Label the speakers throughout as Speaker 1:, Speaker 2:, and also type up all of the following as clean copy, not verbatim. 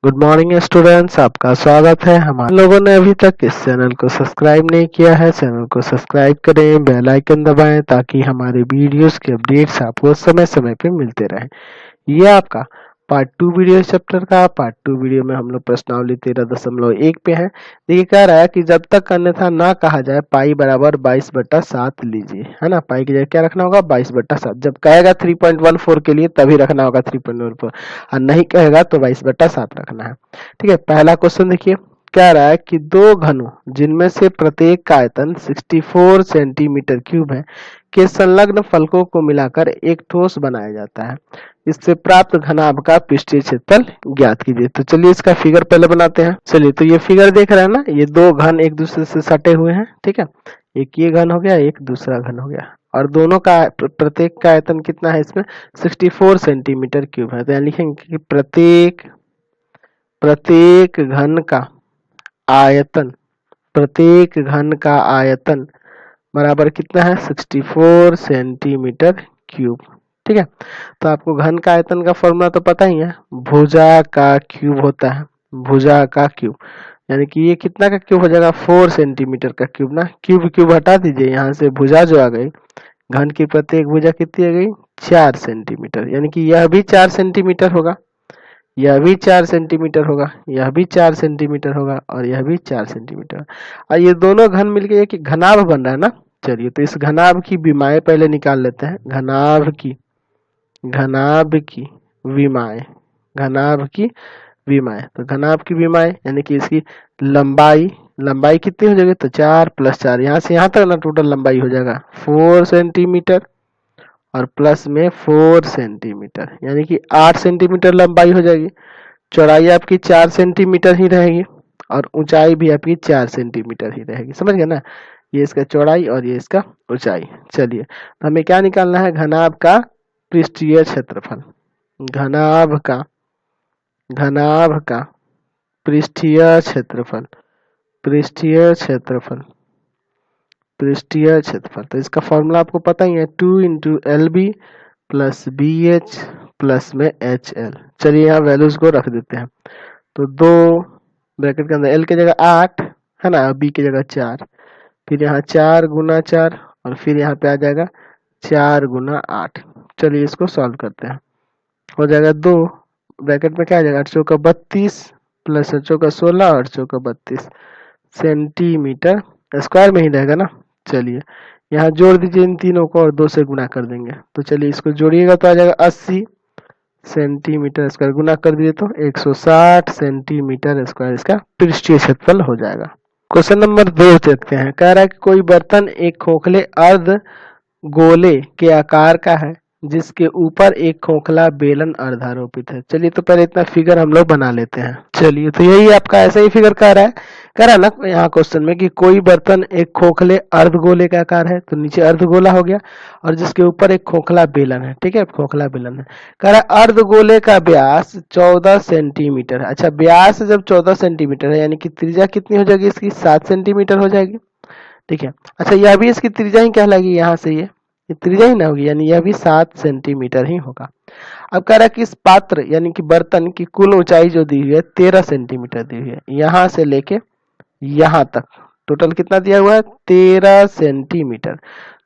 Speaker 1: Good morning students, आपका स्वागत है। हमारे लोगों ने अभी तक इस चैनल को सब्सक्राइब नहीं किया है, चैनल को सब्सक्राइब करें, बेल आइकन दबाएं ताकि हमारे वीडियोस के अपडेट्स आपको समय समय पे मिलते रहें। ये आपका पार्ट 2 वीडियो चैप्टर का। पार्ट 2 वीडियो में हम लोग प्रश्नावली 13.1 पे है। देखिए कह रहा है कि जब तक अन्यथा ना कहा जाए पाई बराबर 22/7 लीजिए, है ना। पाई की जगह क्या रखना होगा? 22/7। जब कहेगा 3.14 के लिए तभी रखना होगा 3.14, और नहीं कहेगा तो 22/7 रखना है। ठीक है, पहला क्वेश्चन देखिए। कह रहा है कि दो घनों जिनमें से प्रत्येक का आयतन 64 सेंटीमीटर क्यूब है के संलग्न फलकों को मिलाकर एक ठोस बनाया जाता है। इससे प्राप्त घनाभ का पृष्ठीय क्षेत्रफल ज्ञात कीजिए। तो चलिए इसका फिगर पहले बनाते हैं। चलिए, तो ये फिगर देख रहे हैं ना, ये दो घन एक दूसरे से सटे हुए हैं। ठीक है, एक ये घन हो गया, एक दूसरा घन हो गया, और दोनों का प्रत्येक का आयतन कितना है? इसमें 64 सेंटीमीटर क्यूब है। तो यहाँ लिखेंगे कि प्रत्येक घन का आयतन, प्रत्येक घन का आयतन बराबर कितना है? 64 सेंटीमीटर क्यूब। ठीक है, तो आपको घन का आयतन का फॉर्मूला तो पता ही है, भुजा का क्यूब होता है। भुजा का क्यूब यानी कि ये कितना का क्यूब हो जाएगा? 4 सेंटीमीटर का क्यूब ना। क्यूब क्यूब हटा दीजिए, यहाँ से भुजा जो आ गई, घन की प्रत्येक भुजा कितनी आ गई? 4 सेंटीमीटर। यानी कि यह भी 4 सेंटीमीटर होगा, यह भी 4 सेंटीमीटर होगा, यह भी 4 सेंटीमीटर होगा, और यह भी 4 सेंटीमीटर। और ये दोनों घन मिलके एक घनाभ बन रहा है ना। चलिए, तो इस घनाभ की विमाएं पहले निकाल लेते हैं। घनाभ की विमाएं, घनाभ की विमाएं। तो घनाभ की विमाएं यानी कि इसकी लंबाई, लंबाई कितनी हो जाएगी? तो 4 + 4, यहाँ से यहाँ तक ना टोटल लंबाई हो जाएगा 4 सेंटीमीटर, और प्लस में 4 सेंटीमीटर, यानी कि 8 सेंटीमीटर लंबाई हो जाएगी। चौड़ाई आपकी 4 सेंटीमीटर ही रहेगी, और ऊंचाई भी आपकी 4 सेंटीमीटर ही रहेगी। समझ गए ना? ये इसका चौड़ाई और ये इसका ऊंचाई। चलिए, तो हमें क्या निकालना है? घनाभ का पृष्ठीय क्षेत्रफल। घनाभ का पृष्ठीय क्षेत्रफल, पृष्ठीय क्षेत्रफल, पृष्ठीय क्षेत्रफल। तो इसका फॉर्मूला आपको पता ही है, 2 × LB + BH प्लस में HL। चलिए यहाँ वैल्यूज को रख देते हैं। तो 2 ब्रैकेट के अंदर L की जगह 8 है ना, B की जगह 4, फिर यहाँ 4 × 4, और फिर यहाँ पे आ जाएगा 4 × 8। चलिए इसको सॉल्व करते हैं। हो जाएगा 2 ब्रैकेट में क्या आ जाएगा? 8 चौका 32 प्लस 8 चौका 16 और 8 चौका 32 सेंटीमीटर स्क्वायर में ही रहेगा ना। चलिए यहाँ जोड़ दीजिए इन तीनों को और 2 से गुना कर देंगे। तो चलिए इसको जोड़िएगा तो आ जाएगा 80 सेंटीमीटर स्क्वायर, गुना कर दिए तो 160 सेंटीमीटर स्क्वायर इसका पृष्ठीय क्षेत्रफल हो जाएगा। क्वेश्चन नंबर 2 देखते हैं। कह रहा है कि कोई बर्तन एक खोखले अर्ध गोले के आकार का है जिसके ऊपर एक खोखला बेलन अर्धारोपित है। चलिए, तो पहले इतना फिगर हम लोग बना लेते हैं। चलिए, तो यही आपका ऐसा ही फिगर कह रहा है ना यहाँ क्वेश्चन में कि कोई बर्तन एक खोखले अर्धगोले का आकार है, तो नीचे अर्धगोला हो गया, और जिसके ऊपर एक खोखला बेलन है। ठीक है, खोखला बेलन है। कह रहा है अर्धगोले का व्यास 14 सेंटीमीटर है। अच्छा, व्यास जब 14 सेंटीमीटर है यानी कि त्रिज्या कितनी हो जाएगी इसकी? 7 सेंटीमीटर हो जाएगी। ठीक है, अच्छा यह भी इसकी त्रिज्या ही कहलाएगी, यहाँ से ये त्रिज्या ही ना होगी, यानी यह भी 7 सेंटीमीटर ही होगा। अब कह रहा है कि इस पात्र यानी कि बर्तन की कुल ऊंचाई जो दी हुई है 13 सेंटीमीटर दी हुई है, यहाँ से लेके यहाँ तक टोटल कितना दिया हुआ है? 13 सेंटीमीटर।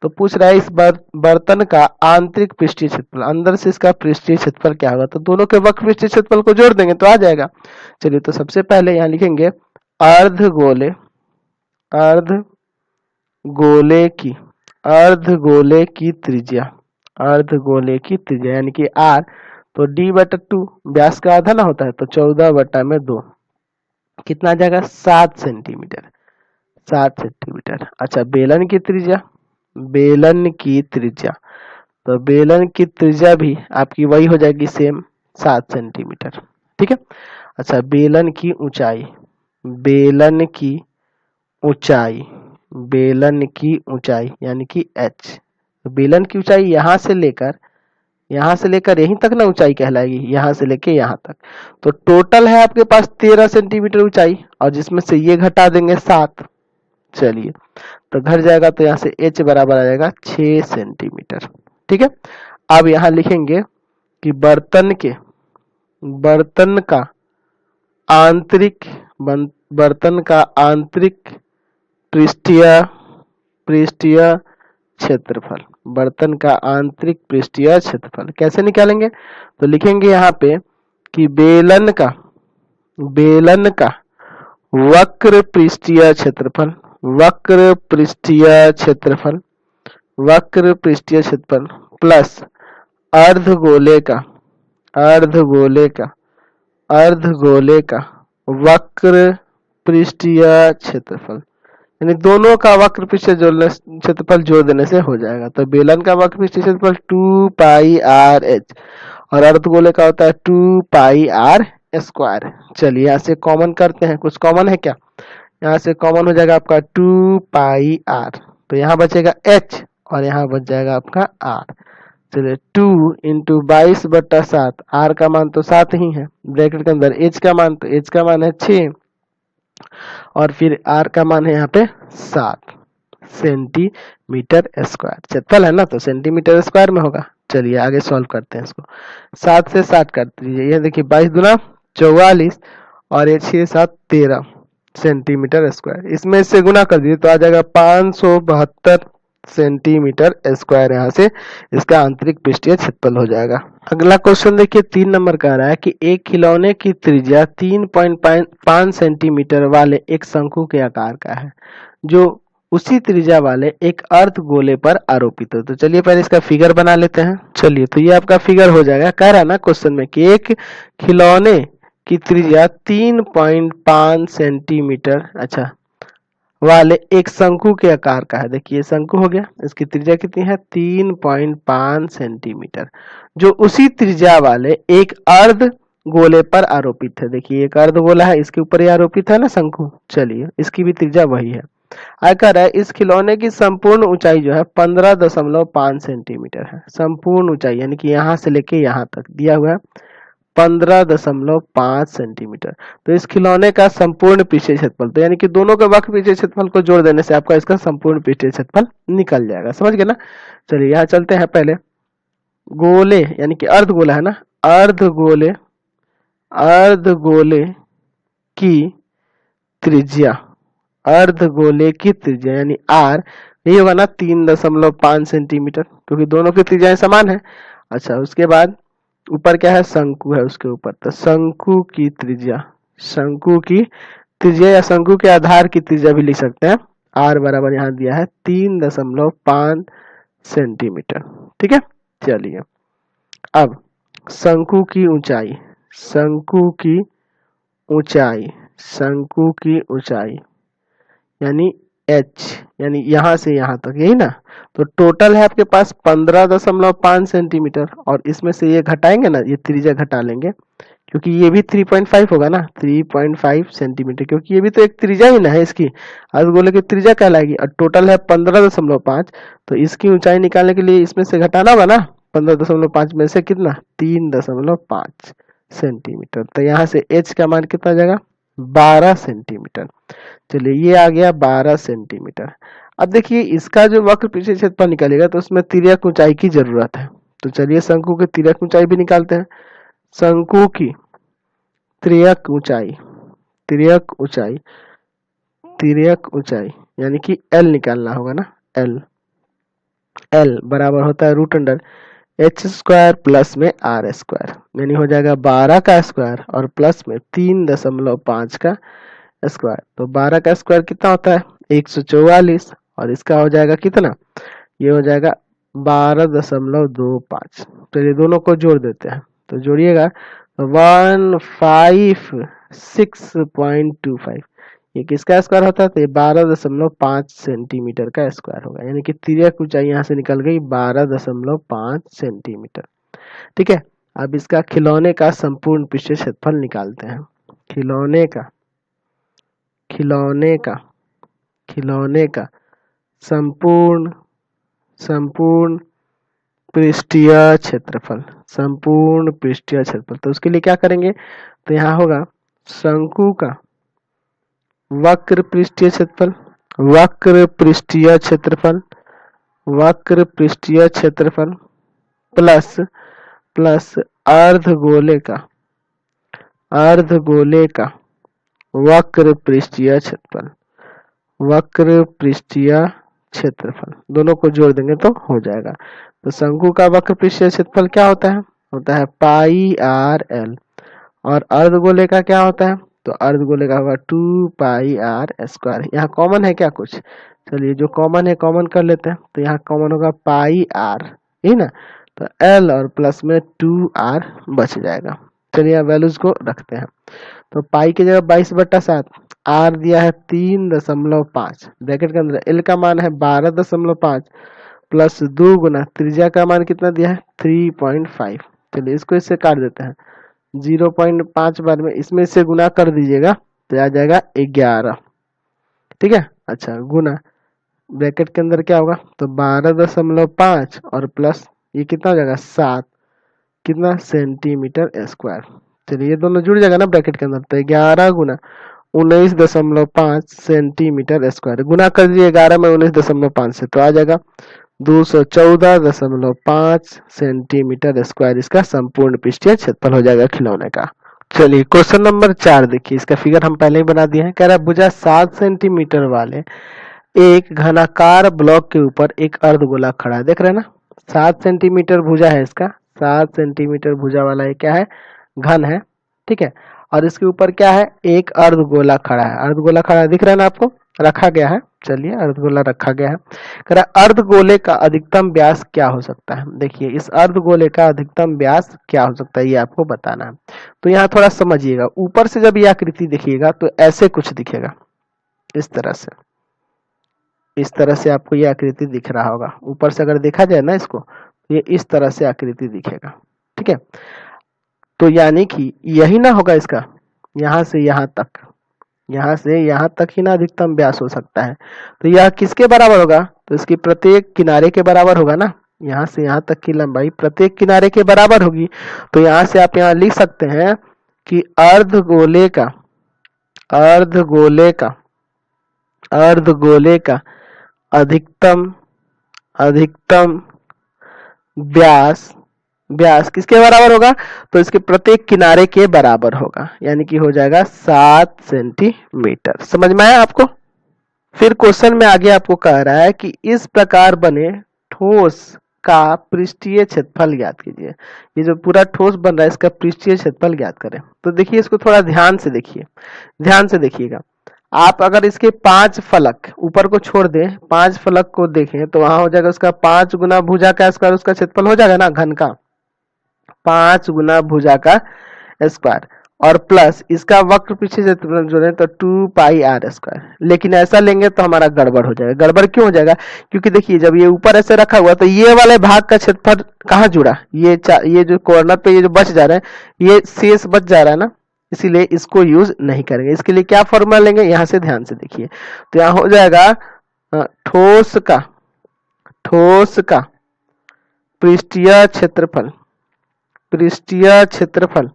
Speaker 1: तो पूछ रहा है इस बर्तन का आंतरिक पृष्ठीय क्षेत्रफल, अंदर से इसका पृष्ठीय क्षेत्रफल क्या होगा? तो दोनों के वक्र पृष्ठीय क्षेत्रफल को जोड़ देंगे तो आ जाएगा। चलिए, तो सबसे पहले यहाँ लिखेंगे अर्धगोले, अर्धगोले की त्रिज्या, अर्धगोले की त्रिज्या यानी कि R, तो D/2 व्यास का आधा ना होता है, तो 14/2 कितना आ जाएगा? 7 सेंटीमीटर, 7 सेंटीमीटर। अच्छा, बेलन की त्रिज्या, बेलन की त्रिज्या, तो बेलन की त्रिज्या भी आपकी वही हो जाएगी सेम, 7 सेंटीमीटर। ठीक है, अच्छा बेलन की ऊंचाई, बेलन की ऊंचाई, बेलन की ऊंचाई यानी कि H। तो बेलन की ऊंचाई यहाँ से लेकर यहीं तक ना ऊंचाई कहलाएगी, यहाँ से लेके यहाँ तक। तो टोटल है आपके पास 13 सेंटीमीटर ऊंचाई, और जिसमें से ये घटा देंगे 7। चलिए, तो घट जाएगा तो यहाँ से H बराबर आ जाएगा 6 सेंटीमीटर। ठीक है, अब यहाँ लिखेंगे कि बर्तन का आंतरिक बर्तन का आंतरिक पृष्ठीय क्षेत्रफल, बर्तन का आंतरिक पृष्ठीय क्षेत्रफल कैसे निकालेंगे? तो लिखेंगे यहाँ पे कि बेलन का वक्र पृष्ठीय क्षेत्रफल, वक्र पृष्ठीय क्षेत्रफल प्लस अर्धगोले का वक्र पृष्ठीय क्षेत्रफल, यानी दोनों का वक्र पृष्ठीय क्षेत्रफल जोड़ देने से हो जाएगा। तो बेलन का वक्र पृष्ठीय क्षेत्रफल 2 पाई आर एच और अर्धगोले का होता है 2 पाई आर स्क्वायर। चलिए यहाँ से कॉमन करते हैं, कुछ कॉमन है क्या? यहाँ से कॉमन हो जाएगा आपका 2 पाई आर, तो यहाँ बचेगा h और यहाँ बच जाएगा आपका r। चलिए 2 इंटू 22/7, r का मान तो 7 ही है, ब्रैकेट के अंदर h का मान, तो h का मान है 6 और फिर r का मान है यहाँ पे 7 सेंटीमीटर स्क्वायर। क्षेत्रफल है ना, तो सेंटीमीटर स्क्वायर में होगा। चलिए आगे सॉल्व करते हैं इसको। 7 से 60 काट दीजिए, ये देखिए 22 दूना 44 और ये 6 7 13 सेंटीमीटर स्क्वायर। इसमें से गुना कर दीजिए तो आ जाएगा 572 सेंटीमीटर स्क्वायर। यहाँ से इसका आंतरिक पृष्ठीय क्षेत्रफल हो जाएगा। अगला क्वेश्चन देखिए 3 नंबर का आ रहा है कि एक खिलौने की त्रिज्या 3.5 सेंटीमीटर वाले एक शंकु के आकार का है जो उसी त्रिज्या वाले एक अर्धगोले पर आरोपित हो। तो चलिए पहले इसका फिगर बना लेते हैं। चलिए तो ये आपका फिगर हो जाएगा। कह रहा है ना क्वेश्चन में कि एक खिलौने की त्रिज्या 3.5 सेंटीमीटर अच्छा वाले एक शंकु के आकार का है। देखिए शंकु हो गया, इसकी त्रिज्या कितनी है? 3.5 सेंटीमीटर, जो उसी त्रिज्या वाले एक अर्ध गोले पर आरोपित है। देखिए एक अर्ध गोला है, इसके ऊपर ही आरोपित है ना शंकु। चलिए इसकी भी त्रिज्या वही है। आकर है इस खिलौने की संपूर्ण ऊंचाई जो है 15.5 सेंटीमीटर है। संपूर्ण ऊंचाई यानी कि यहाँ से लेके यहाँ तक दिया हुआ है 15.5 सेंटीमीटर। तो इस खिलौने का संपूर्ण पृष्ठीय क्षेत्रफल, तो यानी कि दोनों के वक्र पृष्ठीय क्षेत्रफल को जोड़ देने से आपका इसका संपूर्ण पृष्ठीय क्षेत्रफल निकल जाएगा। समझ गए ना? चलिए यहाँ चलते हैं। पहले गोले यानी कि अर्धगोला है ना, अर्धगोले की त्रिज्या, अर्धगोले की त्रिज्या यानी r, यही होगा ना 3.5 सेंटीमीटर, क्योंकि दोनों की त्रिज्याएं समान है। अच्छा उसके बाद ऊपर क्या है? शंकु है उसके ऊपर, तो शंकु की त्रिज्या या शंकु के आधार की त्रिज्या भी लिख सकते हैं। r बराबर यहाँ दिया है 3.5 सेंटीमीटर। ठीक है। चलिए अब शंकु की ऊंचाई यानी h, यानी यहाँ से यहाँ तक, यही ना। तो टोटल है आपके पास 15.5 सेंटीमीटर और इसमें से ये घटाएंगे ना, ये त्रिज्या घटा लेंगे क्योंकि ये भी 3.5 होगा ना, 3.5 सेंटीमीटर, क्योंकि ये भी तो एक त्रिज्या ही ना है इसकी, अर्धगोले की त्रिज्या कहलाएगी। और टोटल है 15.5, तो इसकी ऊंचाई निकालने के लिए इसमें से घटाना होगा ना। 15.5 में से कितना? 3.5 सेंटीमीटर। तो यहाँ से h का मान कितना आ जाएगा? 12 सेंटीमीटर। चलिए ये आ गया 12 सेंटीमीटर। अब देखिए इसका जो वक्र पृष्ठीय क्षेत्रफल निकलेगा तो उसमें तिर्यक ऊंचाई की जरूरत है। तो चलिए शंकु की तिर्यक ऊंचाई भी निकालते हैं। शंकु की तिर्यक ऊंचाई यानी कि L निकालना होगा ना। L बराबर होता है √h² प्लस में r², यानी हो जाएगा 12 का स्क्वायर और प्लस में 3.5 का स्क्वायर। तो 12 का स्क्वायर कितना होता है? 144 और इसका हो जाएगा कितना? ये हो जाएगा 12.25। चलिए दोनों को जोड़ देते हैं, तो जोड़िएगा 156.25। ये किसका स्क्वायर होता है? तो ये 12.5 सेंटीमीटर का स्क्वायर होगा, यानी कि तिर्यक ऊंचाई यहाँ से निकल गई 12.5 सेंटीमीटर। ठीक है। अब इसका खिलौने का संपूर्ण पृष्ठीय क्षेत्रफल निकालते हैं। खिलौने का संपूर्ण पृष्ठीय क्षेत्रफल, तो उसके लिए क्या करेंगे? तो यहाँ होगा शंकु का वक्र पृष्ठीय क्षेत्रफल प्लस अर्धगोले का वक्र पृष्ठीय क्षेत्रफल, वक्र पृष्ठीय क्षेत्रफल दोनों को जोड़ देंगे तो हो जाएगा। तो शंकु का वक्र पृष्ठीय क्षेत्रफल क्या होता है? होता है पाई आर एल। और अर्धगोले का क्या होता है? तो अर्धगोले का होगा 2 पाई आर स्क्वायर। यहाँ कॉमन है क्या कुछ? चलिए जो कॉमन है कॉमन कर लेते हैं। तो यहाँ कॉमन होगा पाई आर, यही ना। तो एल और प्लस में 2 आर बच जाएगा। चलिए वैल्यूज को रखते हैं। तो पाई की जगह 22/7, आर दिया है 3.5, ब्रैकेट के अंदर एल का मान है 12.5 प्लस 2 गुना त्रिज्या का मान कितना दिया है 3.5। चलिए इसको इससे काट देते हैं। 0.5 बार में इसमें से गुना कर दीजिएगा तो आ जाएगा 11। ठीक है, अच्छा गुना ब्रैकेट के अंदर क्या होगा? तो 12.5 और प्लस ये कितना हो जाएगा 7, कितना सेंटीमीटर स्क्वायर। चलिए ये दोनों जुड़ जाएगा ना ब्रैकेट के अंदर। तो 11 गुना 19.5 सेंटीमीटर स्क्वायर, गुना कर दीजिए 11 में 19.5 से तो आ जाएगा 214.5 सेंटीमीटर स्क्वायर। इसका संपूर्ण पृष्ठीय क्षेत्रफल हो जाएगा खिलौने का। चलिए क्वेश्चन नंबर 4 देखिए, इसका फिगर हम पहले ही बना दिए हैं। कह रहा है भुजा 7 सेंटीमीटर वाले एक घनाकार ब्लॉक के ऊपर एक अर्धगोला खड़ा है। देख रहे हैं ना, 7 सेंटीमीटर भुजा है इसका, 7 सेंटीमीटर भुजा वाला ये क्या है? घन है। ठीक है, और इसके ऊपर क्या है? एक अर्धगोला खड़ा है। अर्धगोला खड़ा है, दिख रहा है ना आपको, रखा गया है। चलिए अर्धगोला रखा गया है। कह रहा अर्धगोले का अधिकतम व्यास क्या हो सकता है? देखिए इस अर्धगोले का अधिकतम व्यास क्या हो सकता है ये आपको बताना है। तो यहाँ थोड़ा समझिएगा, ऊपर से जब ये आकृति देखिएगा तो ऐसे कुछ दिखेगा, इस तरह से, इस तरह से आपको ये आकृति दिख रहा होगा। ऊपर से अगर देखा जाए ना इसको, ये इस तरह से आकृति दिखेगा। ठीक है, तो यानी कि यही ना होगा इसका, यहाँ से यहाँ तक, यहाँ से यहाँ तक ही ना अधिकतम व्यास हो सकता है। तो यह किसके बराबर होगा? तो इसकी प्रत्येक किनारे के बराबर होगा ना। यहाँ से यहाँ तक की लंबाई प्रत्येक किनारे के बराबर होगी। तो यहाँ से आप यहाँ लिख सकते हैं कि अर्धगोले का, अर्धगोले का, अर्धगोले का अधिकतम, अधिकतम व्यास, व्यास किसके बराबर होगा? तो इसके प्रत्येक किनारे के बराबर होगा, यानी कि हो जाएगा 7 सेंटीमीटर। समझ में आया आपको? फिर क्वेश्चन में आगे आपको कह रहा है कि इस प्रकार बने ठोस का पृष्ठीय क्षेत्रफल ज्ञात कीजिए। ये जो पूरा ठोस बन रहा है इसका पृष्ठीय क्षेत्रफल ज्ञात करें। तो देखिए इसको थोड़ा ध्यान से देखिए, ध्यान से देखिएगा। आप अगर इसके 5 फलक ऊपर को छोड़ दें, 5 फलक को देखें तो वहां हो जाएगा उसका 5 गुना भुजा का स्क्वायर, उसका क्षेत्रफल हो जाएगा ना घन का, 5 गुना भुजा का स्क्वायर, और प्लस इसका वक्र पीछे से जोड़ें तो 2 पाई आर स्क्वायर। लेकिन ऐसा लेंगे तो हमारा गड़बड़ हो जाएगा। गड़बड़ क्यों हो जाएगा? क्योंकि देखिए जब ये ऊपर ऐसे रखा हुआ तो ये वाले भाग का क्षेत्रफल कहाँ जुड़ा? ये जो कॉर्नर पे ये जो बच जा रहा है, ये शेष बच जा रहा है ना, इसीलिए इसको यूज नहीं करेंगे। इसके लिए क्या फॉर्मूला लेंगे? यहाँ से ध्यान से देखिए, तो यहाँ हो जाएगा ठोस का, ठोस का पृष्ठीय क्षेत्रफल, पृष्ठीय क्षेत्रफल,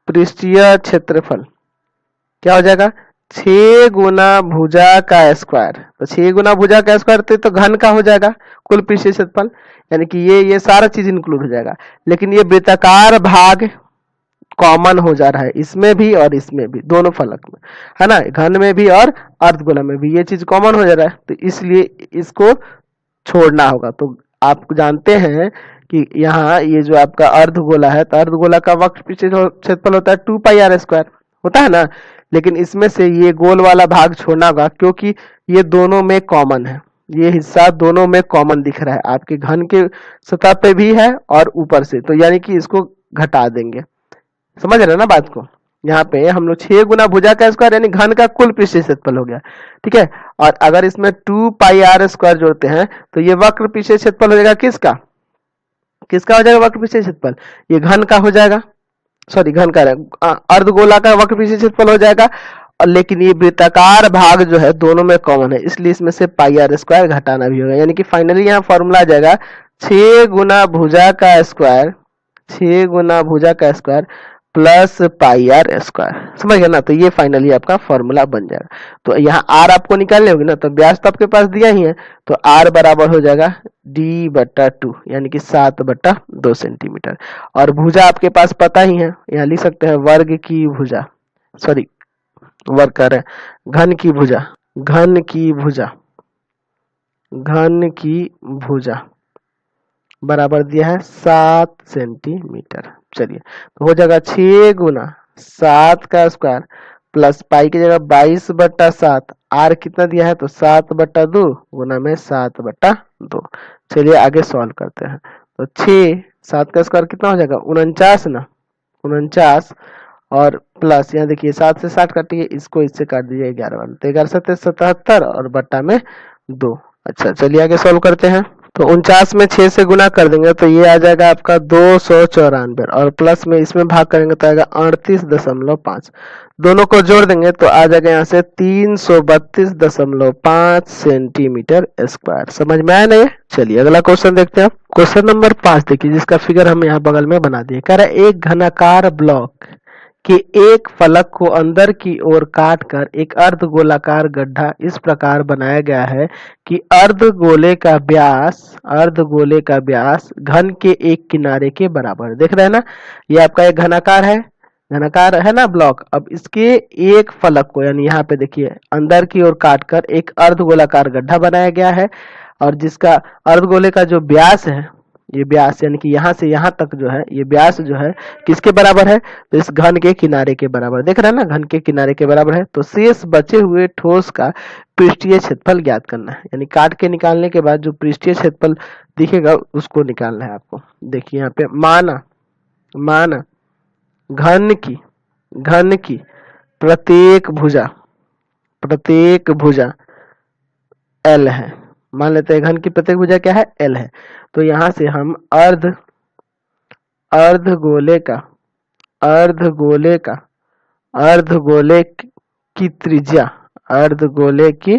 Speaker 1: पृष्ठीय क्षेत्रफल क्या हो जाएगा? 6 गुना भुजा का स्क्वायर। तो 6 गुना भुजा का स्क्वायर तो घन का हो जाएगा कुल पृष्ठीय क्षेत्रफल, यानी कि ये सारा चीज इंक्लूड हो जाएगा। लेकिन ये वृत्ताकार भाग कॉमन हो जा रहा है इसमें भी और इसमें भी, दोनों फलक में, है ना, घन में भी और अर्धगोला में भी ये चीज कॉमन हो जा रहा है। तो इसलिए इसको छोड़ना होगा। तो आप जानते हैं कि यहाँ ये जो आपका अर्धगोला है, तो अर्धगोला का वक्र पृष्ठीय क्षेत्रफल होता है 2 पाई आर स्क्वायर, होता है ना। लेकिन इसमें से ये गोल वाला भाग छोड़ना होगा क्योंकि ये दोनों में कॉमन है, ये हिस्सा दोनों में कॉमन दिख रहा है, आपके घन के सतह पे भी है और ऊपर से, तो यानी कि इसको घटा देंगे। समझ रहे हैं ना बात को? यहाँ पे हम लोग 6 गुना भुजा का स्क्वायर यानी घन का कुल पृष्ठीय क्षेत्रफल हो गया। ठीक है, और अगर इसमें 2 पाई आर स्क्वायर जोड़ते हैं तो ये वक्र पृष्ठीय क्षेत्रफल हो जाएगा किसका? किसका हो जाएगा वक्र पृष्ठीय क्षेत्रफल? ये घन का हो जाएगा, सॉरी घन का, अर्धगोला का वक्र पृष्ठीय क्षेत्रफल हो जाएगा। और लेकिन ये वृत्ताकार भाग जो है दोनों में कॉमन है, इसलिए इसमें से पाई आर स्क्वायर घटाना भी होगा। यानी कि फाइनली यहाँ फॉर्मूला आ जाएगा 6 गुना भुजा का स्क्वायर, 6 गुना भुजा का square plus pi R square. समझ गए ना? तो ये फाइनली आपका फॉर्मूला बन जाएगा। तो यहाँ आर आपको निकालने होगी ना, तो व्यास तो आपके पास दिया ही है, तो आर बराबर हो जाएगा d/2 यानी कि 7/2 सेंटीमीटर। और भुजा आपके पास पता ही है, यहाँ लिख सकते हैं वर्ग की भुजा, सॉरी वर्क कर रहे हैं। घन की भुजा, घन की भुजा, घन की भुजा बराबर दिया है 7 सेंटीमीटर। चलिए तो हो जाएगा 6 गुना 7 का स्क्वायर प्लस पाई की जगह 22/7, आर कितना दिया है तो 7/2 गुना में 7/2। चलिए आगे सॉल्व करते हैं। तो 6 7 का स्क्वायर कितना हो जाएगा 49 ना, 49 और प्लस यहाँ देखिए 7 से 60 काटिए, इसको इससे काट दीजिए 11 वाला, तो 11 7 77 और बट्टा में 2। अच्छा चलिए आगे सॉल्व करते हैं। तो 49 में 6 से गुना कर देंगे तो ये आ जाएगा आपका 294 और प्लस में इसमें भाग करेंगे तो आएगा 38.5। दोनों को जोड़ देंगे तो आ जाएगा यहाँ से 332.5 सेंटीमीटर स्क्वायर। समझ में आया नहीं? चलिए अगला क्वेश्चन देखते हैं। क्वेश्चन नंबर 5 देखिए, जिसका फिगर हम यहाँ बगल में बना दिए। कह रहा है एक घनाकार ब्लॉक कि एक फलक को अंदर की ओर काटकर एक अर्धगोलाकार गड्ढा इस प्रकार बनाया गया है कि अर्धगोले का व्यास घन के एक किनारे के बराबर। देख रहे हैं ना, ये आपका एक घनाकार है ना ब्लॉक। अब इसके एक फलक को यानी यहाँ पे देखिए अंदर की ओर काटकर एक अर्धगोलाकार गड्ढा बनाया गया है और जिसका अर्धगोले का जो व्यास है, ये व्यास यानी कि यहाँ से यहाँ तक जो है ये व्यास जो है किसके बराबर है तो इस घन के किनारे के बराबर। देख रहे हैं ना, घन के किनारे के बराबर है। तो शेष बचे हुए ठोस का पृष्ठीय क्षेत्रफल ज्ञात करना है, यानी काट के निकालने के बाद जो पृष्ठीय क्षेत्रफल दिखेगा उसको निकालना है आपको। देखिए यहाँ पे माना घन की प्रत्येक भुजा L है। मान लेते हैं घन की प्रत्येक भुजा क्या है L है। तो यहाँ से हम अर्धगोले की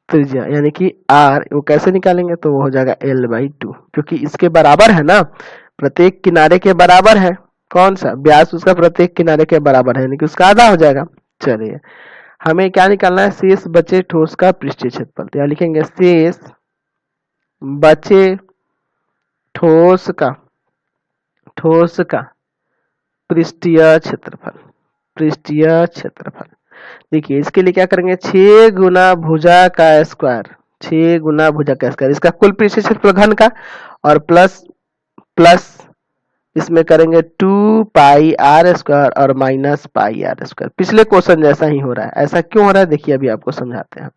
Speaker 1: त्रिज्या यानी कि R वो कैसे निकालेंगे तो वो हो जाएगा L/2, क्योंकि इसके बराबर है ना, प्रत्येक किनारे के बराबर है। कौन सा व्यास उसका प्रत्येक किनारे के बराबर है यानी कि उसका आधा हो जाएगा। चलिए हमें क्या निकालना है, शेष बचे ठोस का पृष्ठीय क्षेत्रफल। तो यहाँ लिखेंगे शेष बचे ठोस का पृष्ठीय क्षेत्रफल। देखिए इसके लिए क्या करेंगे, 6 गुना भुजा का स्क्वायर, इसका कुल पृष्ठीय क्षेत्रफल घन का और प्लस इसमें करेंगे 2 पाई आर स्क्वायर और माइनस पाई आर स्क्वायर। पिछले क्वेश्चन जैसा ही हो रहा है। ऐसा क्यों हो रहा है देखिए अभी आपको समझाते हैं।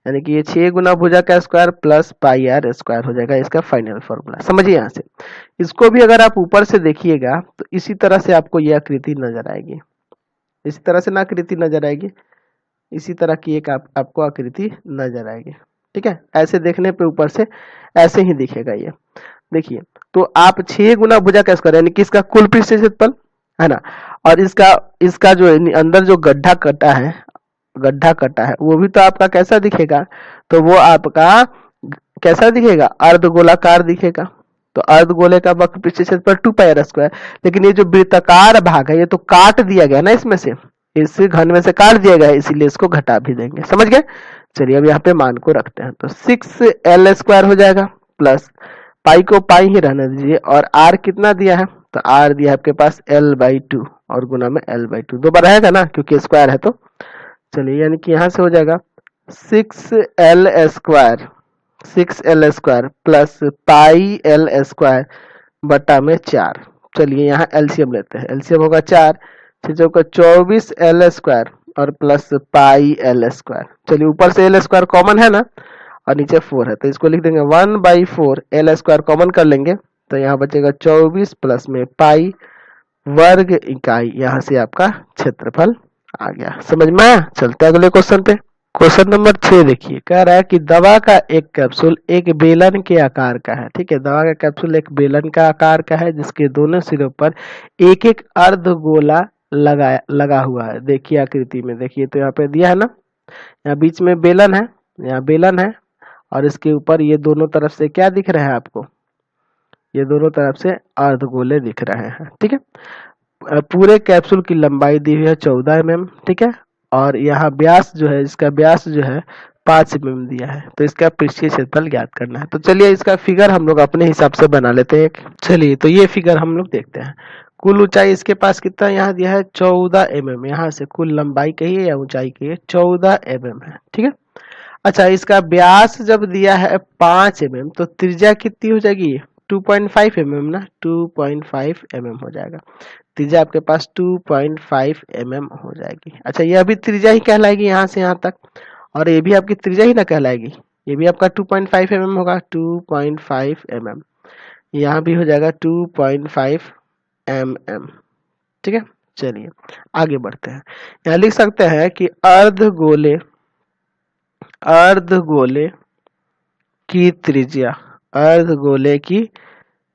Speaker 1: यानी कि ये 6 गुना भुजा का square plus pi R square हो जाएगा इसका फाइनल फॉर्मूला। समझिए यहाँ से इसको भी अगर आप ऊपर से देखिएगा तो इसी तरह से आपको यह आकृति नजर आएगी, इसी तरह से ना आकृति नजर आएगी, इसी तरह की एक आपको आकृति नजर आएगी। ठीक है, ऐसे देखने पे ऊपर से ऐसे ही दिखेगा ये। देखिए तो आप 6 गुना भुजा का स्क्वायर यानी कि इसका कुल पृष्ठीय क्षेत्रफल है ना, और इसका जो अंदर जो गड्ढा कटा है वो भी तो आपका कैसा दिखेगा, तो वो आपका कैसा दिखेगा, अर्धगोलाकार दिखेगा। तो अर्धगोले का वक्र पृष्ठीय क्षेत्रफल 2 पाई आर स्क्वायर, लेकिन ये जो वृत्ताकार भाग है ये तो काट दिया गया ना, इसमें से इस घन में से काट दिया गया, इसीलिए इसको घटा भी देंगे। समझ गए? चलिए अब यहाँ पे मान को रखते हैं तो 6L स्क्वायर हो जाएगा प्लस पाई को पाई ही रहने दीजिए और R कितना दिया है तो R दिया है आपके पास L/2 और गुना में L/2 दो बार रहेगा ना क्योंकि स्क्वायर है। तो चलिए यानी कि यहाँ से हो जाएगा 6L स्क्वायर प्लस पाई L स्क्वायर बटा में 4। चलिए यहाँ एलसीएम लेते हैं, एलसीएम होगा 4 का 24L स्क्वायर और प्लस पाई L स्क्वायर। चलिए ऊपर से L स्क्वायर कॉमन है ना और नीचे 4 है तो इसको लिख देंगे 1/4 L स्क्वायर कॉमन कर लेंगे तो यहाँ बचेगा 24 प्लस में पाई वर्ग इकाई। यहाँ से आपका क्षेत्रफल आ गया। समझ में आया? चलते हैं अगले क्वेश्चन पे। क्वेश्चन नंबर 6 देखिए, कह रहा है कि दवा का एक कैप्सूल एक बेलन के आकार का है। ठीक है, दवा का कैप्सूल एक बेलन का आकार का है जिसके दोनों सिरों पर एक एक अर्धगोला लगा हुआ है। देखिए आकृति में देखिए तो यहाँ पे दिया है ना, यहाँ बीच में बेलन है, यहाँ बेलन है और इसके ऊपर ये दोनों तरफ से क्या दिख रहा है आपको, ये दोनों तरफ से अर्धगोले दिख रहे हैं। ठीक है, पूरे कैप्सूल की लंबाई दी हुई है 14 mm। ठीक है, और यहाँ व्यास जो है, इसका व्यास जो है 5 mm दिया है। तो इसका पृष्ठीय क्षेत्रफल ज्ञात करना है। तो चलिए इसका फिगर हम लोग अपने हिसाब से बना लेते हैं। चलिए तो ये फिगर हम लोग देखते हैं। कुल ऊंचाई इसके पास कितना यहाँ दिया है 14 mm, यहाँ से कुल लंबाई कहिए या ऊंचाई कहिए 14 mm है, ठीक है। अच्छा, इसका व्यास जब दिया है 5 mm तो त्रिज्या कितनी हो जाएगी 2.5 mm ना, 2.5 mm हो जाएगा। त्रिज्या आपके पास 2.5 mm हो जाएगी। अच्छा, ये अभी त्रिज्या ही कहलाएगी यहाँ से यहाँ तक, और ये भी आपकी त्रिज्या ही ना कहलाएगी, ये भी आपका 2.5 mm होगा, 2.5 mm। यहाँ भी हो जाएगा 2.5 mm, ठीक है। चलिए आगे बढ़ते हैं। यहाँ लिख सकते हैं कि अर्धगोले की त्रिज्या, अर्धगोले की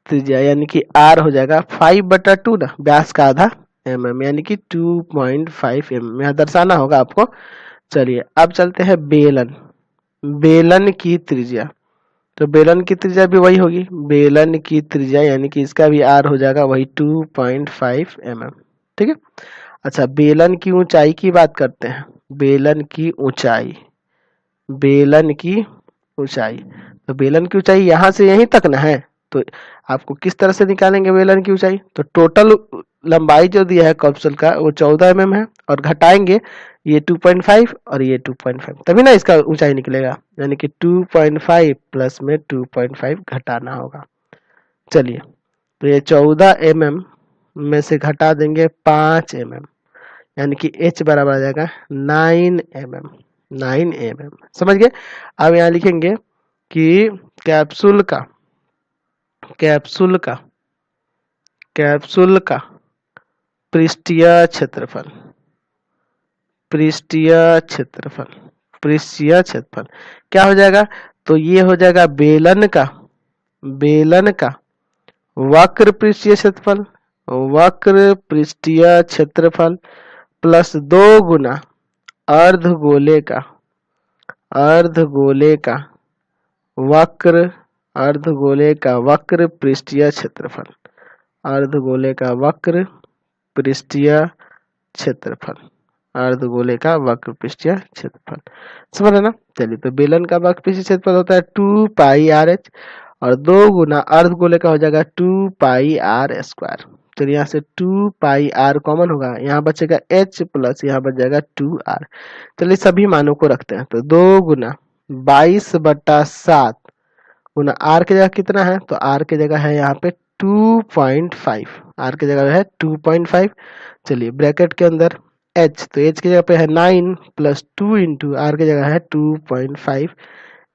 Speaker 1: त्रिज्या यानी कि r हो जाएगा 5/2 ना, व्यास का आधा mm यानी कि 2.5 mm यहाँ दर्शाना होगा आपको। चलिए अब चलते हैं बेलन की त्रिज्या। तो बेलन की त्रिज्या भी वही होगी, बेलन की त्रिज्या यानी कि इसका भी r हो जाएगा वही 2.5 mm, ठीक है। अच्छा, बेलन की ऊंचाई की बात करते हैं। बेलन की ऊंचाई तो बेलन की ऊंचाई यहाँ से यहीं तक ना है, तो आपको किस तरह से निकालेंगे बेलन की ऊंचाई। तो टोटल लंबाई जो दिया है कैप्सूल का वो 14 mm है, और घटाएंगे ये 2.5 और ये 2.5, तभी ना इसका ऊंचाई निकलेगा, यानी कि 2.5 प्लस में 2.5 घटाना होगा। चलिए, तो ये 14 mm में से घटा देंगे 5 mm, यानी कि h बराबर आ जाएगा 9 mm, समझ गए। अब यहाँ लिखेंगे कि कैप्सूल का पृष्ठीय क्षेत्रफल क्या हो जाएगा। तो ये हो जाएगा बेलन का वक्र पृष्ठीय क्षेत्रफल प्लस 2 गुना अर्धगोले का वक्र पृष्ठीय क्षेत्रफल, समझ रहे ना। चलिए, तो बेलन का वक्र पृष्ठीय क्षेत्रफल होता है 2πr/h और 2 गुना अर्धगोले का हो जाएगा 2πr²। चलिए, यहाँ से 2πr कॉमन होगा, यहाँ बचेगा h प्लस यहाँ बच जाएगा 2r। चलिए सभी मानों को रखते हैं, तो 2 गुना 22/7 गुना r की जगह कितना है, तो r की जगह है यहाँ पे 2.5, r की जगह है 2.5। चलिए ब्रैकेट के अंदर h, तो h की जगह पे है 9 प्लस 2 इंटू r की जगह है 2.5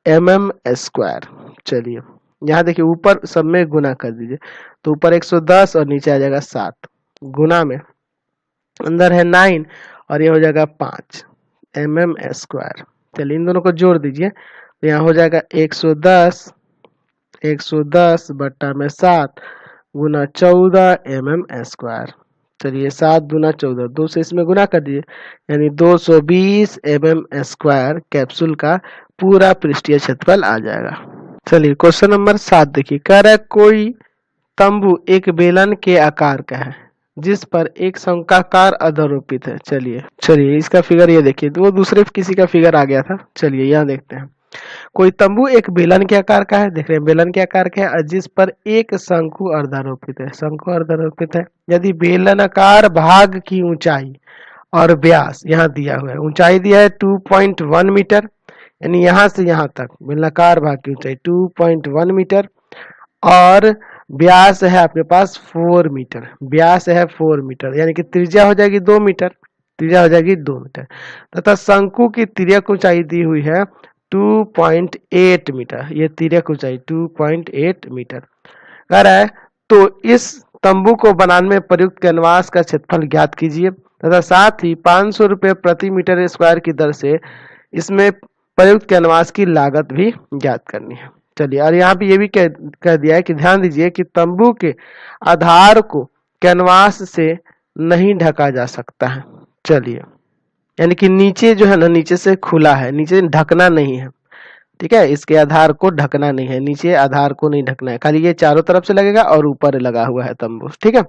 Speaker 1: mm²। चलिए यहाँ देखिए ऊपर सब में गुना कर दीजिए, तो ऊपर 110 और नीचे आ जाएगा 7, गुना में अंदर है 9 और ये हो जाएगा 5 mm²। चलिए इन दोनों को जोड़ दीजिए, तो यहाँ हो जाएगा 110 बट्टा में 7 गुना 14 mm²। चलिए 7 गुना 14, 2 से इसमें गुना कर दीजिए, यानी 220 mm² कैप्सूल का पूरा पृष्ठीय क्षेत्रफल आ जाएगा। चलिए क्वेश्चन नंबर 7 देखिए, कह रहा है कोई तंबू एक बेलन के आकार का है जिस पर एक शंक्वाकार अधोरोपित है। चलिए इसका फिगर ये देखिए, तो वो दूसरे किसी का फिगर आ गया था। चलिए यहाँ देखते हैं, कोई तंबू एक बेलन के आकार का है, देख रहे हैं बेलन के आकार का है, जिस पर एक शंकु अर्धारोपित है। यदि बेलनाकार भाग की ऊंचाई और व्यास यहाँ दिया हुआ है, ऊंचाई दिया है 2.1 मीटर, यानी यहाँ से यहाँ तक बेलनाकार भाग की ऊंचाई 2.1 मीटर, और व्यास है आपके पास 4 मीटर, यानी कि त्रिज्या हो जाएगी 2 मीटर, तथा शंकु की तिर्यक ऊंचाई दी हुई है 2.8 मीटर, ये तिर्यक ऊंचाई 2.8 मीटर कह रहा है। तो इस तंबू को बनाने में प्रयुक्त कैनवास का क्षेत्रफल ज्ञात कीजिए तथा साथ ही 500 रुपये प्रति मीटर स्क्वायर की दर से इसमें प्रयुक्त कैनवास की लागत भी ज्ञात करनी है। चलिए, और यहाँ पे ये भी कह दिया है कि ध्यान दीजिए कि तंबू के आधार को कैनवास से नहीं ढका जा सकता है। चलिए, यानी कि नीचे जो है ना, नीचे से खुला है, नीचे ढकना नहीं है, ठीक है, इसके आधार को ढकना नहीं है, नीचे आधार को नहीं ढकना है, खाली ये चारों तरफ से लगेगा और ऊपर लगा हुआ है तंबू, ठीक है।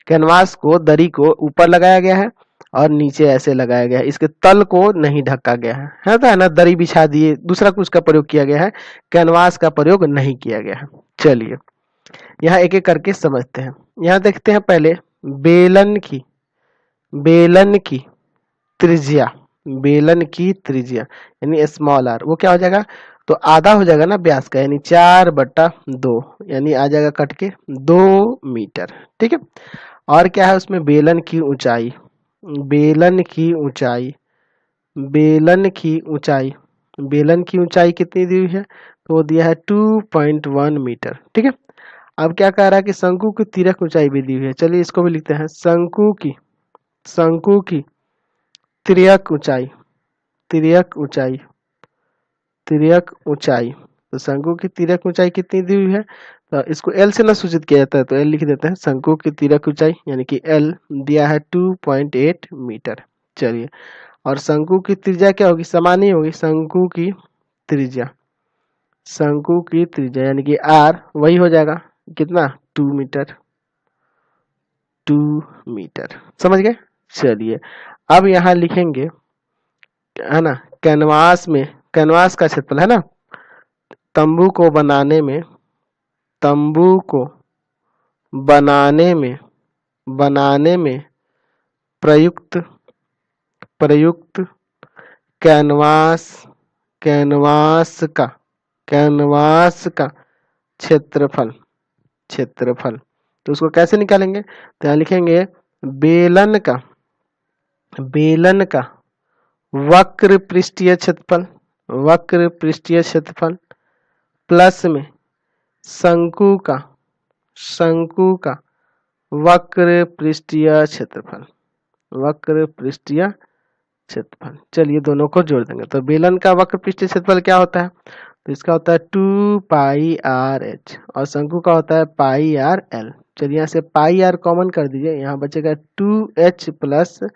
Speaker 1: कैनवास को, दरी को ऊपर लगाया गया है और नीचे ऐसे लगाया गया है, इसके तल को नहीं ढका गया है तो है ना, दरी बिछा दिए, दूसरा कुछ का प्रयोग किया गया है, कैनवास का प्रयोग नहीं किया गया है। चलिए यहाँ एक एक करके समझते हैं। यहाँ देखते हैं पहले बेलन की बेलन की त्रिज्या, बेलन की त्रिज्या यानी स्मॉल आर, वो क्या हो जाएगा, तो आधा हो जाएगा ना व्यास का, यानी 4/2, यानी आ जाएगा कट के 2 मीटर। ठीक है। और क्या है उसमें, बेलन की ऊंचाई, बेलन की ऊंचाई, बेलन की ऊंचाई, बेलन की ऊंचाई कितनी दी हुई है, तो वो दिया है 2.1 मीटर। ठीक है। अब क्या कह रहा है कि शंकु की तिर्यक ऊंचाई भी दी हुई है, चलिए इसको भी लिखते हैं, शंकु की तिर्यक ऊंचाई, तिर्यक ऊंचाई, तिर्यक ऊंचाई, तो शंकु की तिर्यक ऊंचाई कितनी दी हुई है, तो इसको एल से ना सूचित किया जाता है, तो एल लिख देते हैं, शंकु की तिर्यक ऊंचाई यानी कि एल दिया है 2.8 मीटर। चलिए, और शंकु की त्रिज्या क्या होगी, समान ही होगी, शंकु की त्रिज्या, शंकु की त्रिज्या यानी कि आर वही हो जाएगा कितना, 2 मीटर, 2 मीटर। समझ गए। चलिए, अब यहाँ लिखेंगे, है ना, कैनवास में, कैनवास का क्षेत्रफल है ना, तंबू को बनाने में, तंबू को बनाने में, बनाने में प्रयुक्त, प्रयुक्त कैनवास, कैनवास का, कैनवास का क्षेत्रफल, क्षेत्रफल, तो उसको कैसे निकालेंगे, तो यहाँ लिखेंगे बेलन का, बेलन का वक्र पृष्ठीय क्षेत्रफल, वक्र पृष्ठीय क्षेत्रफल प्लस में शंकु का, शंकु का वक्र पृष्ठीय क्षेत्रफल, वक्र पृष्ठीय क्षेत्रफल। चलिए दोनों को जोड़ देंगे, तो बेलन का वक्र पृष्ठीय क्षेत्रफल क्या होता है, तो इसका होता है 2πr/h और शंकु का होता है πr/l। चलिए यहाँ से πr कॉमन कर दीजिए, यहाँ बचेगा 2h +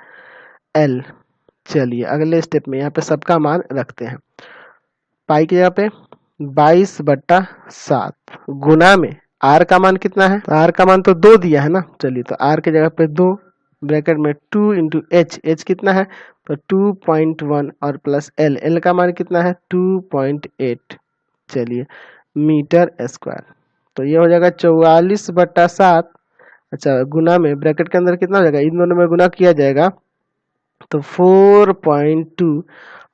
Speaker 1: l। चलिए अगले स्टेप में यहाँ पे सबका मान रखते हैं, पाई की जगह पे 22/7 गुना में r का मान कितना है, तो r का मान तो 2 दिया है ना, चलिए तो r की जगह पे 2 ब्रैकेट में 2 इंटू एच, एच कितना है, तो 2.1 और प्लस एल, एल का मान कितना है 2.8, चलिए मीटर स्क्वायर। तो ये हो जाएगा 44/7, अच्छा गुना में ब्रैकेट के अंदर कितना हो जाएगा, इन दोनों में गुना किया जाएगा तो 4.2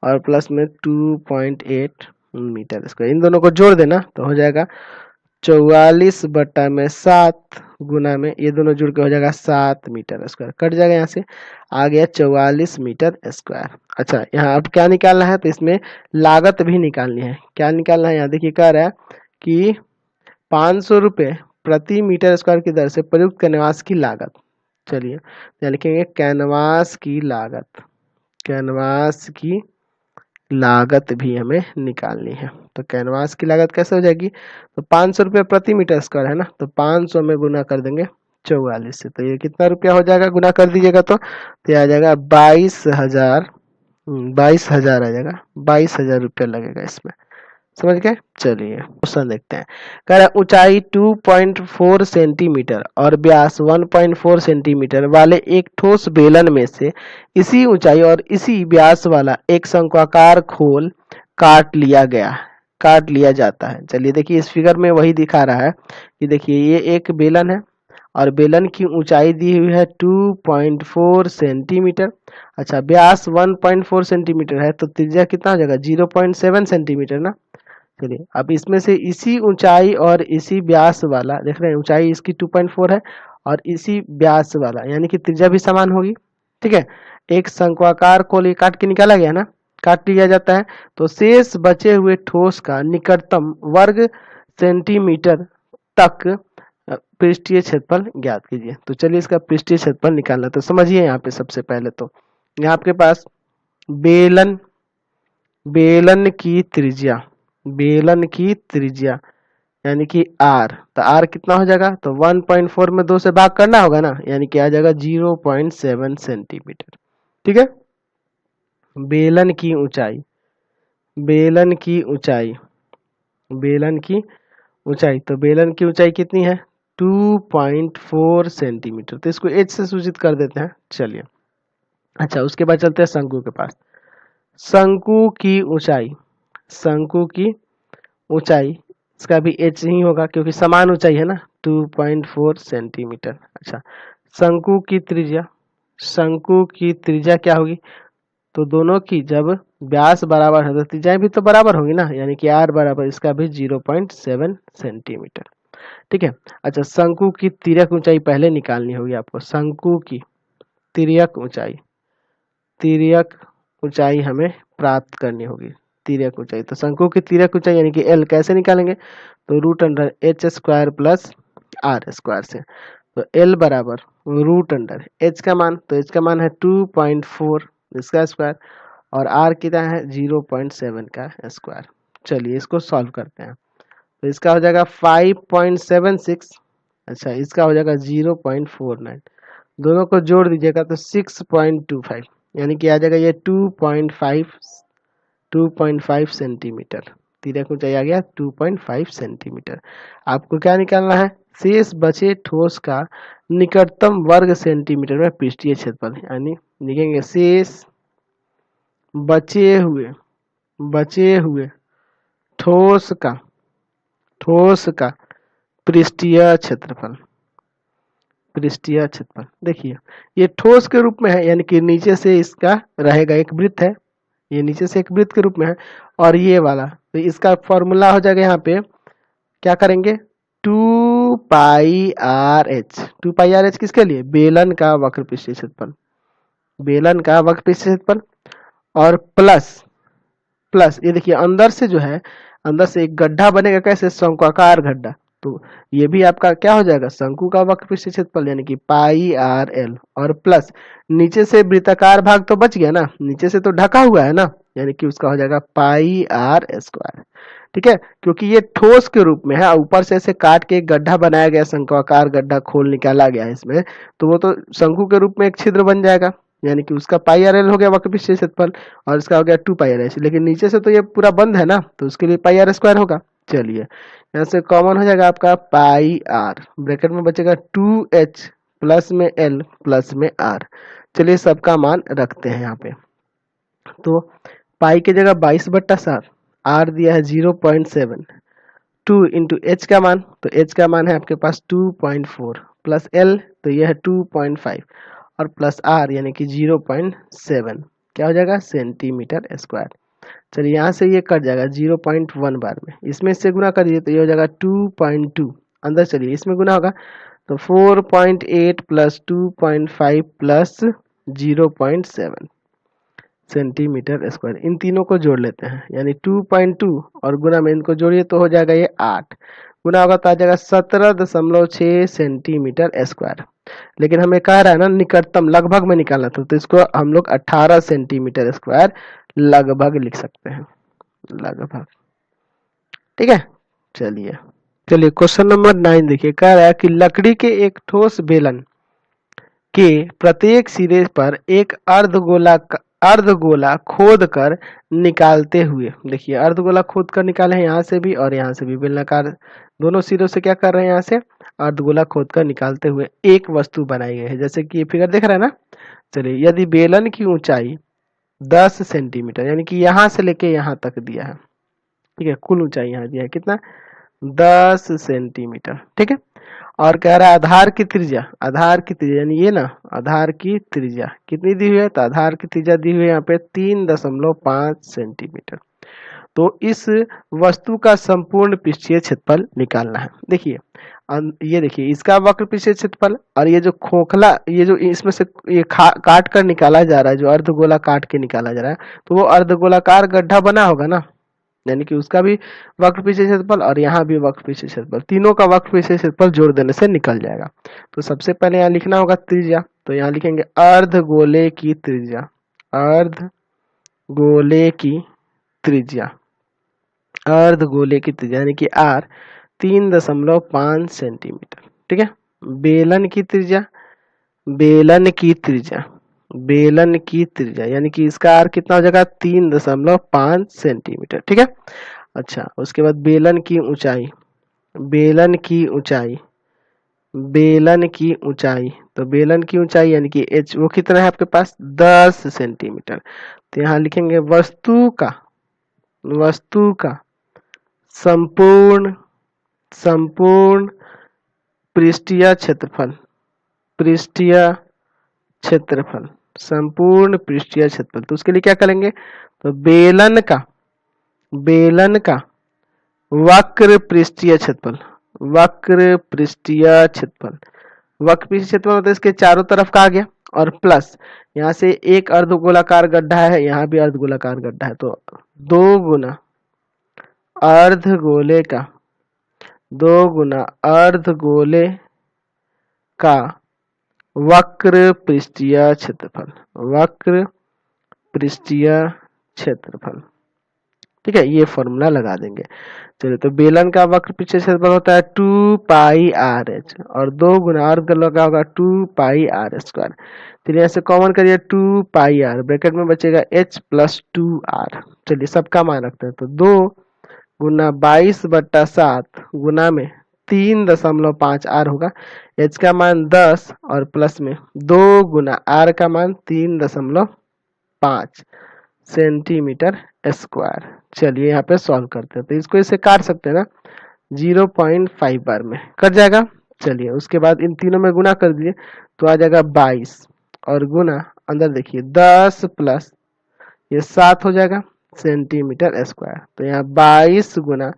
Speaker 1: और प्लस में 2.8 मीटर स्क्वायर, इन दोनों को जोड़ देना तो हो जाएगा 44/7 गुना में ये दोनों जुड़ के हो जाएगा 7 मीटर स्क्वायर, कट जाएगा यहाँ से, आ गया 44 मीटर स्क्वायर। अच्छा यहाँ अब क्या निकालना है, तो इसमें लागत भी निकालनी है, क्या निकालना है, यहाँ देखिए कह रहा है कि 500 रुपये प्रति मीटर स्क्वायर की दर से प्रयुक्त कैनवास की लागत। चलिए यहाँ लिखेंगे कैनवास की लागत, कैनवास की लागत भी हमें निकालनी है, तो कैनवास की लागत कैसे हो जाएगी, तो 500 रुपये प्रति मीटर स्क्वायर है ना, तो 500 में गुना कर देंगे 44 से, तो ये कितना रुपया हो जाएगा, गुना कर दीजिएगा तो ये आ जाएगा 22,000, 22,000 आ जाएगा, 22,000 रुपया लगेगा इसमें। समझ गए। चलिए क्वेश्चन देखते हैं, कह रहा है ऊंचाई 2.4 सेंटीमीटर और व्यास 1.4 सेंटीमीटर वाले एक ठोस बेलन में से इसी ऊंचाई और इसी व्यास वाला एक शंक्वाकार खोल काट लिया गया, काट लिया जाता है। चलिए देखिए इस फिगर में वही दिखा रहा है कि देखिए ये एक बेलन है और बेलन की ऊंचाई दी हुई है 2.4 सेंटीमीटर, अच्छा व्यास 1.4 सेंटीमीटर है, तो त्रिज्या कितना हो जाएगा 0.7 सेंटीमीटर ना। चलिए अब इसमें से इसी ऊंचाई और इसी व्यास वाला, देख रहे हैं ऊंचाई इसकी 2.4 है और इसी व्यास वाला यानी कि त्रिज्या भी समान होगी। ठीक है, एक शंक्वाकार को ले काट के निकाला गया ना, काट लिया जाता है, तो शेष बचे हुए ठोस का निकटतम वर्ग सेंटीमीटर तक पृष्ठीय क्षेत्रफल ज्ञात कीजिए। तो चलिए इसका पृष्ठीय क्षेत्रफल निकालना, तो समझिए यहाँ पे सबसे पहले तो यहाँ आपके पास बेलन, बेलन की त्रिज्या, बेलन की त्रिज्या यानी कि r, तो r कितना हो जाएगा, तो 1.4 में 2 से भाग करना होगा ना, यानी कि आ जाएगा 0.7 सेंटीमीटर। ठीक है, बेलन की ऊंचाई, बेलन की ऊंचाई, बेलन की ऊंचाई, तो बेलन की ऊंचाई कितनी है 2.4 सेंटीमीटर, तो इसको h से सूचित कर देते हैं। चलिए अच्छा उसके बाद चलते हैं शंकु के पास, शंकु की ऊंचाई, शंकु की ऊंचाई इसका भी h ही होगा क्योंकि समान ऊंचाई है ना 2.4 सेंटीमीटर। अच्छा शंकु की त्रिज्या, शंकु की त्रिज्या क्या होगी, तो दोनों की जब व्यास बराबर है तो त्रिज्याएं भी तो बराबर होगी ना, यानी कि r बराबर इसका भी 0.7 सेंटीमीटर। ठीक है। अच्छा, शंकु की तिर्यक ऊंचाई पहले निकालनी होगी आपको, शंकु की तिर्यक ऊंचाई, तिर्यक ऊंचाई हमें प्राप्त करनी होगी, तिर्यक ऊंचाई। तो शंकु की तिर्यक ऊंचाई यानी कि एल कैसे निकालेंगे, तो root under H square plus R square से। तो एल बराबर रूट अंडर एच का मान, तो एच का मान है 2.4 इसका स्क्वायर, और आर कितना है 0.7 का स्क्वायर। चलिए इसको सॉल्व करते हैं। तो इसका हो जाएगा 5.76, अच्छा इसका हो जाएगा 0.49, दोनों को जोड़ दीजिएगा तो 6.25, यानी कि आ जाएगा ये 2.5 सेंटीमीटर। तिर्यक ऊंचाई आ गया 2.5 सेंटीमीटर। आपको क्या निकालना है, शेष बचे ठोस का निकटतम वर्ग सेंटीमीटर में पृष्ठीय क्षेत्रफल, यानी लिखेंगे शेष बचे हुए ठोस का पृष्ठीय क्षेत्रफल, पृष्ठीय क्षेत्रफल। देखिए ये ठोस के रूप में है, यानी कि नीचे से इसका रहेगा, एक वृत्त है, ये नीचे से एक वृत्त के रूप में है, और ये वाला, तो इसका फॉर्मूला हो जाएगा यहाँ पे, क्या करेंगे 2πr/h किसके लिए, बेलन का वक्र पृष्ठीय क्षेत्रफल, बेलन का वक्र पृष्ठीय क्षेत्रफल, और प्लस ये देखिए अंदर से जो है, अंदर से एक गड्ढा बनेगा, कैसे, शंक्वाकार गड्ढा, तो ये भी आपका क्या हो जाएगा, शंकु का वक्र पृष्ठीय क्षेत्रफल यानी कि πr/l, और प्लस नीचे से वृत्ताकार भाग तो बच गया ना, नीचे से तो ढका हुआ है ना, यानी कि उसका हो जाएगा πr²। ठीक है, क्योंकि ये ठोस के रूप में है, ऊपर से ऐसे काट के एक गड्ढा बनाया गया, शंक्वाकार गड्ढा खोल निकाला गया है इसमें, तो वो तो शंकु के रूप में एक छिद्र बन जाएगा, यानी कि उसका πr/l हो गया वक्र पृष्ठीय क्षेत्रफल, और इसका हो गया 2πr/h, लेकिन नीचे से तो ये पूरा बंद है ना, तो उसके लिए πr² होगा। चलिए यहाँ से कॉमन हो जाएगा आपका πr, ब्रैकेट में बचेगा 2h प्लस में l प्लस में r। चलिए सबका मान रखते हैं यहाँ पे, तो पाई की जगह 22/7, r दिया है 0.7, 2 इंटू एच का मान, तो एच का मान है आपके पास 2.4 प्लस एल, तो यह है 2.5, और प्लस आर यानी कि 0.7, क्या हो जाएगा सेंटीमीटर स्क्वायर। चलिए यहाँ से ये कट जाएगा 0.1 बार में, इसमें से गुना करिए तो ये हो जाएगा 2.2, अंदर चलिए इसमें गुना होगा तो 4.8 प्लस 2.5 प्लस 0.7 सेंटीमीटर स्क्वायर। इन तीनों को जोड़ लेते हैं, यानी 2.2 और गुना में इनको जोड़िए तो हो जाएगा ये 8, गुना होगा तो आ जाएगा 17.6 सेंटीमीटर स्क्वायर। लेकिन हमें कह रहा है ना निकटतम, लगभग में निकालना था, तो इसको हम लोग 18 सेंटीमीटर स्क्वायर लगभग लिख सकते हैं, लगभग। ठीक है, चलिए क्वेश्चन नंबर 9 देखिए, कह रहा है कि लकड़ी के एक ठोस बेलन के प्रत्येक सिरे पर एक अर्धगोला खोद कर निकालते हुए, देखिए अर्धगोला खोद कर निकाले हैं यहाँ से भी और यहाँ से भी, बेलनाकार दोनों सिरों से क्या कर रहे हैं, यहाँ से अर्धगोला खोद कर निकालते हुए एक वस्तु बनाई गई है, जैसे कि ये फिगर देख रहे हैं ना। चलिए यदि बेलन की ऊंचाई 10 सेंटीमीटर, यानी कि यहाँ से लेके यहाँ तक दिया है, ठीक है, कुल ऊंचाई यहाँ दिया है कितना, 10 सेंटीमीटर। ठीक है, और कह रहा है आधार की त्रिज्या, यानी ये ना, आधार की त्रिज्या कितनी दी हुई है, तो आधार की त्रिज्या दी हुई है यहाँ पे 3.5 सेंटीमीटर। तो इस वस्तु का संपूर्ण पृष्ठीय क्षेत्रफल निकालना है। देखिए ये देखिए इसका वक्र पृष्ठीय क्षेत्रफल, और ये जो खोखला, ये जो इसमें से ये काट कर निकाला जा रहा है, जो अर्धगोला काट के निकाला जा रहा है, तो वो अर्धगोलाकार गड्ढा बना होगा ना, यानी कि उसका भी वक्र पृष्ठीय क्षेत्रफल और यहाँ भी वक्र पृष्ठीय क्षेत्रफल, तीनों का वक्र पृष्ठीय क्षेत्रफल जोड़ देने से निकल जाएगा। तो सबसे पहले यहाँ लिखना होगा त्रिज्या, तो यहाँ लिखेंगे अर्धगोले की त्रिज्या, अर्धगोले की त्रिज्या, अर्धगोले की त्रिज्या यानी कि r 3.5 सेंटीमीटर। ठीक है, बेलन की त्रिज्या, बेलन की त्रिज्या, बेलन की त्रिज्या यानी कि इसका r कितना हो जाएगा 3.5 सेंटीमीटर। ठीक है, अच्छा उसके बाद बेलन की ऊंचाई, बेलन की ऊंचाई, बेलन की ऊंचाई, तो बेलन की ऊंचाई यानी कि h वो कितना है आपके पास 10 सेंटीमीटर। तो यहाँ लिखेंगे वस्तु का संपूर्ण पृष्ठीय क्षेत्रफल, पृष्ठीय क्षेत्रफल, संपूर्ण पृष्ठीय क्षेत्रफल। तो उसके लिए क्या करेंगे, तो बेलन का वक्र पृष्ठीय क्षेत्रफल, वक्र पृष्ठीय क्षेत्रफल, वक्र पृष्ठीय क्षेत्रफल मतलब इसके चारों तरफ का आ गया, और प्लस यहाँ से एक अर्धगोलाकार गड्ढा है, यहाँ भी अर्धगोलाकार गड्ढा है, तो 2 गुना अर्धगोले का वक्र पृष्ठीय क्षेत्रफल, वक्र पृष्ठीय क्षेत्रफल। ठीक है, ये फॉर्मूला लगा देंगे। चलिए, तो बेलन का वक्र पृष्ठीय क्षेत्रफल होता है 2 पाई आर एच, और 2 गुना अर्धगोले का होगा 2 पाई आर स्क्वायर। चलिए ऐसे कॉमन करिए 2 पाई आर, ब्रैकेट में बचेगा h प्लस 2 आर। चलिए सबका मान रखते हैं, तो 2 गुना 22/7 गुना में 3.5 आर होगा, h का मान 10 और प्लस में 2 गुना r का मान 3.5 सेंटीमीटर स्क्वायर। चलिए यहाँ पे सॉल्व करते हैं, तो इसको इसे काट सकते हैं ना, 0.5 बार में कट जाएगा। चलिए उसके बाद इन तीनों में गुना कर दीजिए, तो आ जाएगा 22 और गुना अंदर देखिए 10 प्लस ये 7 हो जाएगा सेंटीमीटर स्क्वायर। तो यहाँ 22 गुना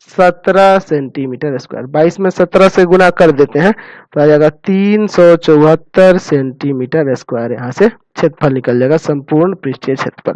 Speaker 1: 17 सेंटीमीटर स्क्वायर, 22 में 17 से गुना कर देते हैं तो आ जाएगा 374 सेंटीमीटर स्क्वायर। यहाँ से क्षेत्रफल निकल जाएगा, संपूर्ण पृष्ठीय क्षेत्रफल।